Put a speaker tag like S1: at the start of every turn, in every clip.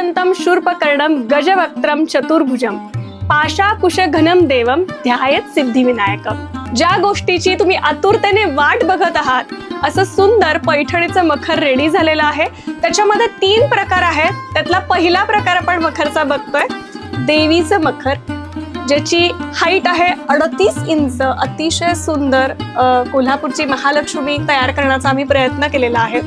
S1: एकदन्तं शूर्पकर्णं गजवक्त्रं चतुर्भुजं पाशाकुशघनं देवं ध्यायेत सिद्धिविनायकं। ज्या गोष्टीची तुम्ही आतुरतेने वाट बघत आहात असं सुंदर पैठणीचं मखर रेडी झालेलं आहे। त्याच्यामध्ये 3 प्रकार आहेत। त्यातला पहिला प्रकार आपण मखरचा बघतोय, देवीचं मखर, ज्याची हाईट आहे 38 इंच। अतिशय सुंदर कोल्हापूरची महालक्ष्मी तयार करण्याचा आम्ही प्रयत्न केलेला आहे।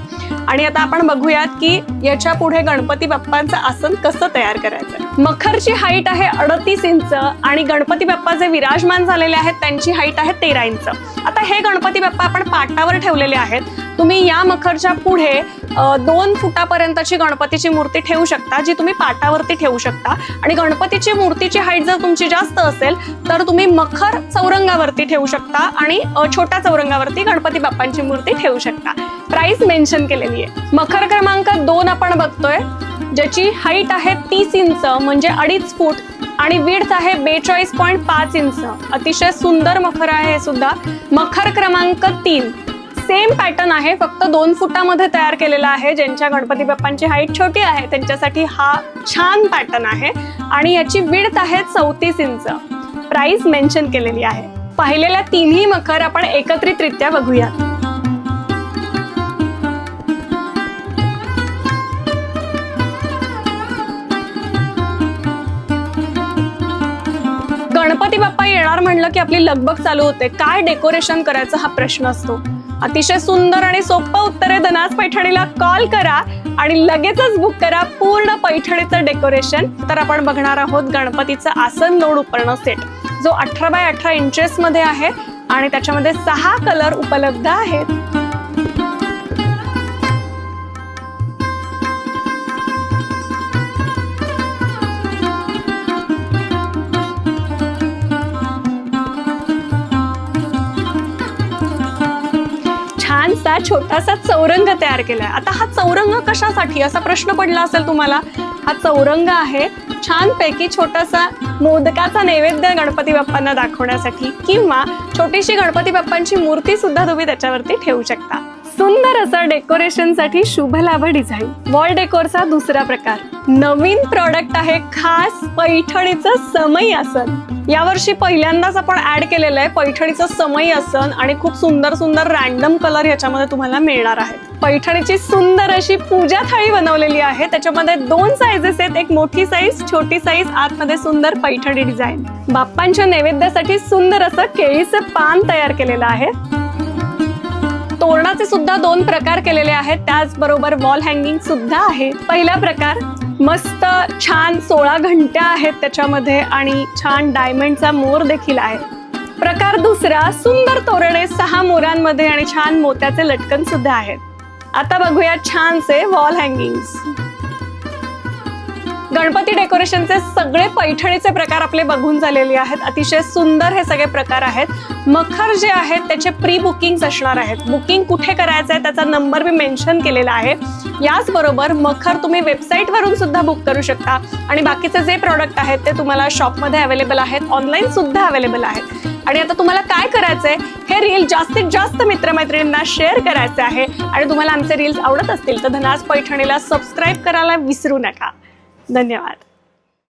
S1: आणि आता आपण बघूयात की याच्या पुढे गणपती बाप्पांचं आसन कसं तयार करायचं। मखरची हाईट आहे 38 इंच आणि गणपती बाप्पा जे विराजमान झालेले आहेत त्यांची हाईट आहे 13 इंच। आता हे गणपती बाप्पा आपण पाटावर ठेवलेले आहेत। तुम्ही या मखरच्या पुढे 2 फुटापर्यंतची गणपतीची मूर्ती ठेवू शकता, जी तुम्ही पाटावरती ठेवू शकता। आणि गणपतीची मूर्तीची हाईट जर तुमची जास्त असेल तर तुम्ही मखर चौरंगावरती ठेवू शकता आणि छोट्या चौरंगावरती गणपती बाप्पांची मूर्ती ठेवू शकता। प्राइस मेन्शन केलेली आहे। मखर क्रमांक 2 आपण बघतोय, ज्याची हाईट आहे 30 इंच म्हणजे 2.5 फूट आणि विड्थ आहे 42.5 इंच। अतिशय सुंदर मखर आहे हे सुद्धा। मखर क्रमांक 3 सेम पॅटर्न आहे, फक्त 2 फुटामध्ये तयार केलेला आहे। ज्यांच्या गणपती बाप्पांची हाईट छोटी आहे त्यांच्यासाठी हा छान पॅटर्न आहे आणि याची विड्थ आहे 34 इंच। प्राइस मेन्शन केलेली आहे। पाहिलेल्या 3ही मखर आपण एकत्रितरित्या बघूया। गणपती बाप्पा येणार म्हणलं की आपली लगबग चालू होते, काय डेकोरेशन करायचं हा प्रश्न असतो। अतिशय सुंदर आणि सोपं उत्तर आहे। धनाज पैठणीला कॉल करा आणि लगेचच बुक करा पूर्ण पैठणीचं डेकोरेशन। तर आपण बघणार आहोत गणपतीचं आसन लोड उपकरण सेट, जो 18 बाय 18 इंचेस मध्ये आहे आणि त्याच्यामध्ये 6 कलर उपलब्ध आहेत। छानसा छोटासा चौरंग तयार केलाय। आता हा चौरंग कशासाठी असा प्रश्न पडला असेल तुम्हाला। हा चौरंग आहे छानपैकी छोटासा मोदकाचा नैवेद्य गणपती बाप्पांना दाखवण्यासाठी, किंवा छोटीशी गणपती बाप्पांची मूर्ती सुद्धा तुम्ही त्याच्यावरती ठेवू शकता। सुंदर असं डेकोरेशन साठी शुभ लाभ डिझाईन। वॉल डेकोरचा दुसरा प्रकार, नवीन प्रॉडक्ट आहे, खास पैठणीचं समई आसन। यावर्षी पहिल्यांदाच आपण ऍड केलेलं आहे पैठणीचं समई आसन आणि खूप सुंदर सुंदर रॅन्डम कलर याच्यामध्ये तुम्हाला मिळणार आहेत। पैठणीची सुंदर अशी पूजा थाळी बनवलेली आहे। त्याच्यामध्ये 2 साइजेस आहेत, एक मोठी साईज, छोटी साईज, आतमध्ये सुंदर पैठणी डिझाईन। बाप्पांच्या नैवेद्यासाठी सुंदर असं केळीचं पान तयार केलेलं आहे। तोरणाचे सुद्धा 2 प्रकार केलेले आहेत, त्याचबरोबर वॉल हँगिंग सुद्धा आहे। पहिला प्रकार मस्त छान 16 घंट्या आहेत त्याच्यामध्ये आणि छान डायमंडचा मोर देखील आहे। प्रकार दुसरा, सुंदर तोरणे 6 मोरांमध्ये आणि छान मोत्याचे लटकन सुद्धा आहेत। आता बघूया छानसे वॉल हँगिंग्स। गणपती डेकोरेशनचे सगळे पैठणीचे प्रकार आपले बघून झालेले आहेत। अतिशय सुंदर हे सगळे प्रकार आहेत। मखर जे आहेत त्याचे प्री बुकिंग असणार आहेत। बुकिंग कुठे करायचं आहे त्याचा नंबर मी मेन्शन केलेला आहे। याचबरोबर मखर तुम्ही वेबसाईट वरून सुद्धा बुक करू शकता आणि बाकीचे जे प्रॉडक्ट आहेत ते तुम्हाला शॉपमध्ये अवेलेबल आहेत, ऑनलाईन सुद्धा अवेलेबल आहेत। आणि आता तुम्हाला काय करायचंय, हे रील जास्तीत जास्त मित्रमैत्रिणींना शेअर करायचे आहे। आणि तुम्हाला आमचे रील्स आवडत असतील तर धनाज पैठणीला सबस्क्राईब करायला विसरू नका। धन्यवाद।